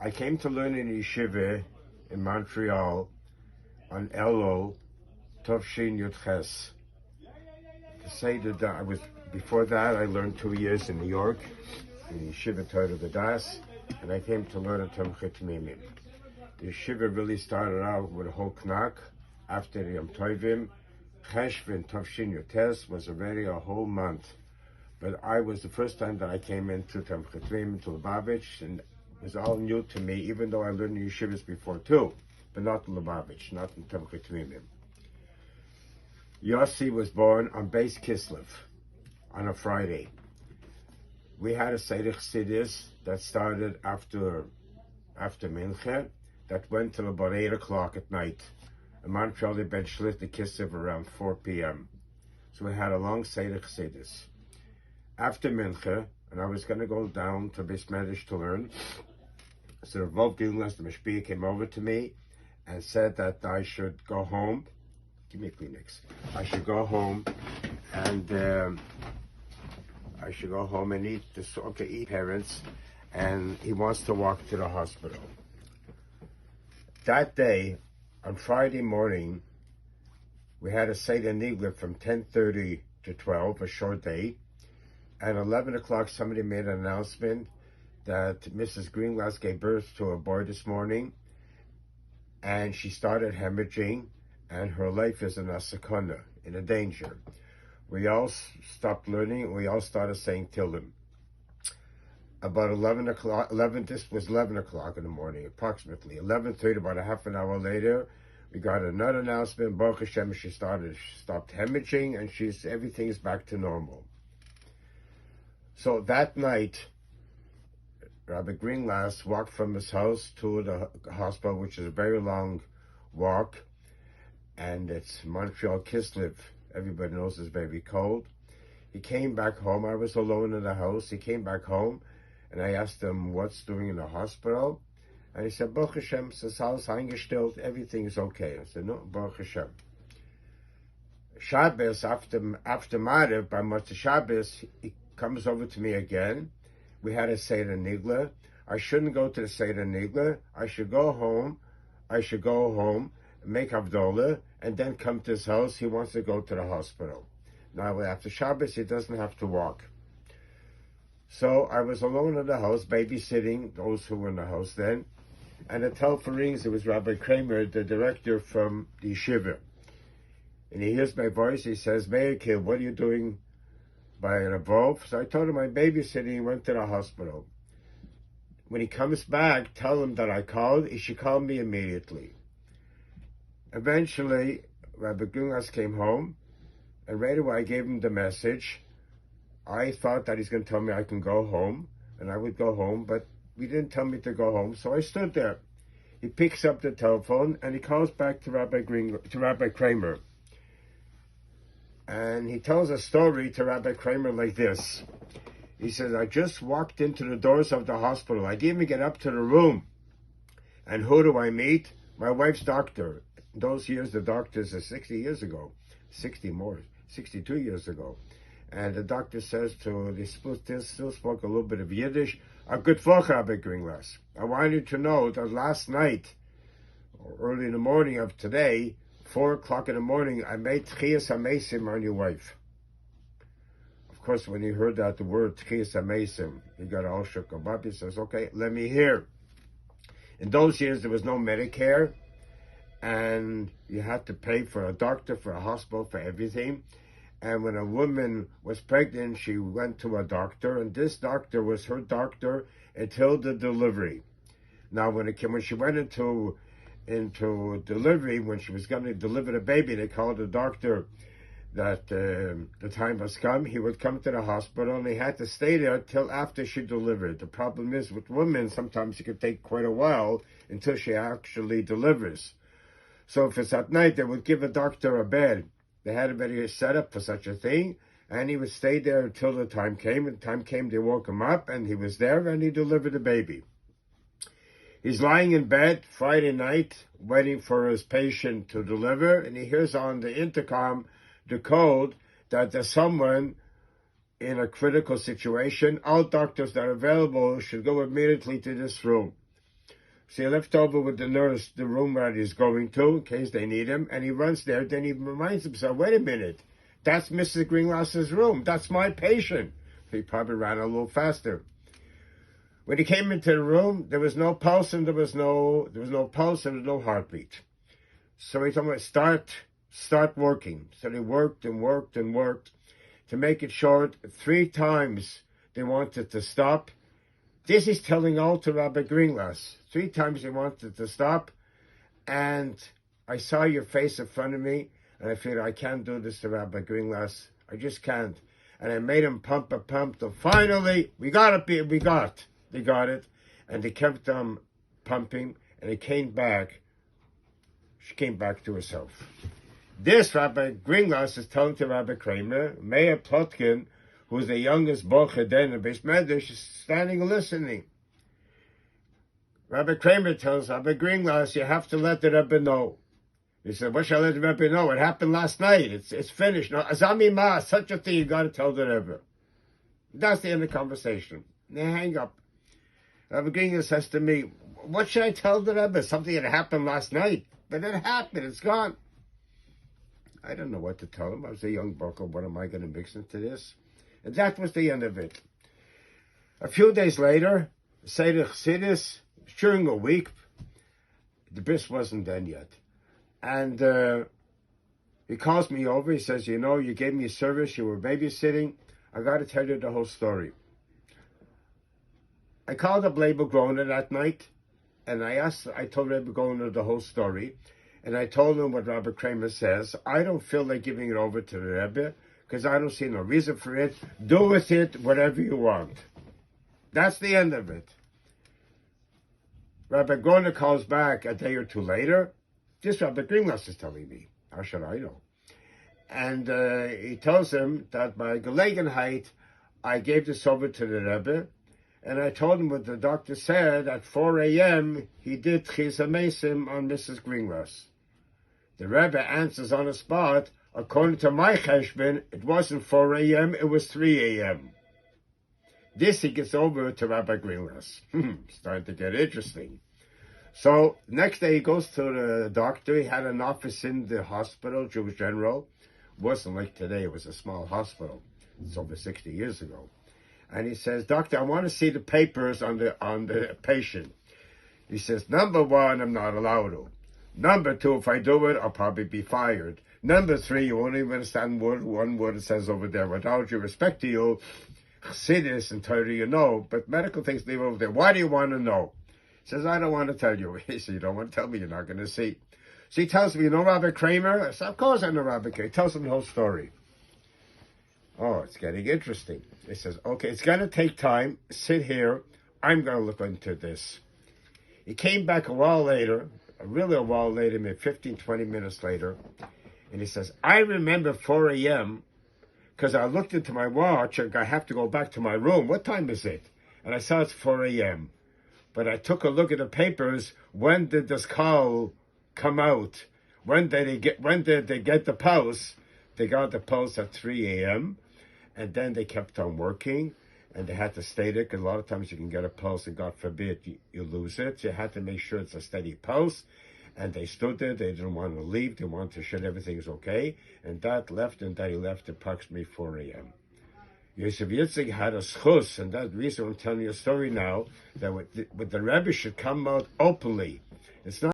I came to learn in yeshiva in Montreal on Elul Tovshin Yudches. To say that I was, before that I learned 2 years in New York in Yeshiva Torah V'das, and I came to learn at Tomchei Tmimim. The yeshiva really started out with a whole knack. After the Yom Tovim, Cheshvan Tovshin Yudches was already a whole month. But I was the first time that I came into Tomchei Tmimim, to Lubavitch, and it was all new to me, even though I learned in yeshivas before too, but not in Lubavitch, not in Tomchei Tmimim. Yossi was born on Beis Kislev on a Friday. We had a Seder Chassidus that started after Mincha, that went till about 8 o'clock at night. In Montreal, they ben Shlit the Kislev around 4 p.m. So we had a long Seder Chassidus. After Mincha, and I was going to go down to Beis Medrash to learn, so Greenglass, the Mashpia, came over to me and said that I should go home. Give me a Kleenex. I should go home and eat eat parents, and he wants to walk to the hospital. That day, on Friday morning, we had a Seder Nigla from 10:30 to 12, a short day. At 11 o'clock, somebody made an announcement that Mrs. Greenglass gave birth to a boy this morning, and she started hemorrhaging, and her life is in a sakana, in a danger. We all stopped learning, and we all started saying Tillim. About 11 o'clock, this was 11 o'clock in the morning, approximately. 11:30, about a half an hour later, we got another announcement. Baruch Hashem, she stopped hemorrhaging, and everything is back to normal. So that night, Rabbi Greenglass walked from his house to the hospital, which is a very long walk, and it's Montreal Kislev. Everybody knows it's very cold. He came back home. I was alone in the house. He came back home, and I asked him what's doing in the hospital. And he said, Baruch Hashem, says alles eingestellt, everything is okay. I said, no, Baruch Hashem. Shabbos, after Maariv, by Motzei Shabbos, he comes over to me again. We had a Seder Nigla. I shouldn't go to the Seder Nigla. I should go home, make Havdalah, and then come to his house. He wants to go to the hospital. Now, after Shabbos, he doesn't have to walk. So I was alone in the house, babysitting those who were in the house then, and the telephone rings. It was Rabbi Kramer, the director from the yeshiva. And he hears my voice. He says, Meir, what are you doing by an Avov? So I told him I'm babysitting. He went to the hospital. When he comes back, tell him that I called. He should call me immediately. Eventually, Rabbi Greenglass came home, and right away I gave him the message. I thought that he's going to tell me I can go home, and I would go home, but he didn't tell me to go home, so I stood there. He picks up the telephone, and he calls back to Rabbi Kramer. And he tells a story to Rabbi Kramer like this. He says, I just walked into the doors of the hospital. I didn't even get up to the room. And who do I meet? My wife's doctor. In those years, the doctors are 62 years ago. And the doctor says they still spoke a little bit of Yiddish. A good folk, Rabbi Greenglass. I want you to know that last night, or early in the morning of today, 4 o'clock in the morning, I made Tchias HaMesim on your wife. Of course, when he heard that, the word Tchias HaMesim, he got all shook up. He says, okay, let me hear. In those years, there was no Medicare, and you had to pay for a doctor, for a hospital, for everything. And when a woman was pregnant, she went to a doctor, and this doctor was her doctor until the delivery. Now, when she went into delivery, when she was going to deliver the baby, they called the doctor that the time has come. He would come to the hospital, and he had to stay there till after she delivered. The problem is with women, sometimes it could take quite a while until she actually delivers. So if it's at night, they would give a doctor a bed. They had already set up for such a thing, and he would stay there until the time came. And the time came, they woke him up, and he was there, and he delivered the baby. He's lying in bed Friday night, waiting for his patient to deliver, and he hears on the intercom the code that there's someone in a critical situation. All doctors that are available should go immediately to this room. So he left over with the nurse the room where he's going to in case they need him, and he runs there. Then he reminds himself, wait a minute, that's Mrs. Greenglass's room. That's my patient. He probably ran a little faster. When he came into the room, there was no pulse and there was no pulse and there was no heartbeat. So he told me, start working. So they worked and worked and worked. To make it short, 3 times they wanted to stop. This is telling all to Rabbi Greenglass. 3 times they wanted to stop. And I saw your face in front of me, and I figured I can't do this to Rabbi Greenglass. I just can't. And I made him pump, till finally, they got it. And they kept on pumping, and it came back. She came back to herself. This Rabbi Greenglass is telling to Rabbi Kramer, Meir Plotkin, who's the youngest Bocher then in Beis Medrash, is standing and listening. Rabbi Kramer tells Rabbi Greenglass, you have to let the Rebbe know. He said, what shall I let the Rebbe know? It happened last night. It's finished. No, Azami Ma, such a thing, you got to tell the Rebbe. That's the end of the conversation. They hang up. Rabbi Greenglass says to me, what should I tell the Rebbe? Something that happened last night. But it happened. It's gone. I don't know what to tell him. I was a young bucko. What am I going to mix into this? And that was the end of it. A few days later, Seder Chassidus, during a week, the bris wasn't done yet. And he calls me over. He says, you know, you gave me a service. You were babysitting. I got to tell you the whole story. I called up Label Groner that night. And I told Rabbi Groner the whole story. And I told him what Rabbi Kramer says. I don't feel like giving it over to the Rebbe because I don't see no reason for it. Do with it whatever you want. That's the end of it. Rabbi Groner calls back a day or 2 later. This Rabbi Greenglass is telling me. How should I know? And he tells him that by Gelegenheit, I gave this over to the Rebbe. And I told him what the doctor said. At 4 a.m., he did Chisa Mesim on Mrs. Greenglass. The Rebbe answers on the spot, according to my cheshbon, it wasn't 4 a.m., it was 3 a.m. This he gets over to Rabbi Greenglass. Starting to get interesting. So, next day he goes to the doctor. He had an office in the hospital, Jewish General. It wasn't like today, it was a small hospital. It's over 60 years ago. And he says, doctor, I want to see the papers on the patient. He says, number 1, I'm not allowed to. Number 2, if I do it, I'll probably be fired. Number 3, you won't even understand one word it says over there. With all due respect to you, Chassidus and Torah you know, but medical things leave over there. Why do you want to know? He says, I don't want to tell you. He says, you don't want to tell me, you're not going to see. So he tells me, you know Rabbi Kramer? I said, of course I know Rabbi Kramer. He tells him the whole story. Oh, it's getting interesting. He says, okay, it's going to take time. Sit here. I'm going to look into this. He came back a while later, maybe 15, 20 minutes later, and he says, I remember 4 a.m. because I looked into my watch and I have to go back to my room. What time is it? And I saw it's 4 a.m. But I took a look at the papers. When did this call come out? When did they get the pulse? They got the pulse at 3 a.m. And then they kept on working, and they had to stay there, because a lot of times you can get a pulse, and God forbid, you lose it. So you had to make sure it's a steady pulse. And they stood there. They didn't want to leave. They wanted to show everything is okay. And Dad left, and Daddy left approximately 4 a.m. Yossi Yitzchak had a schus, and that's the reason I'm telling you a story now, that with the Rebbe should come out openly. It's not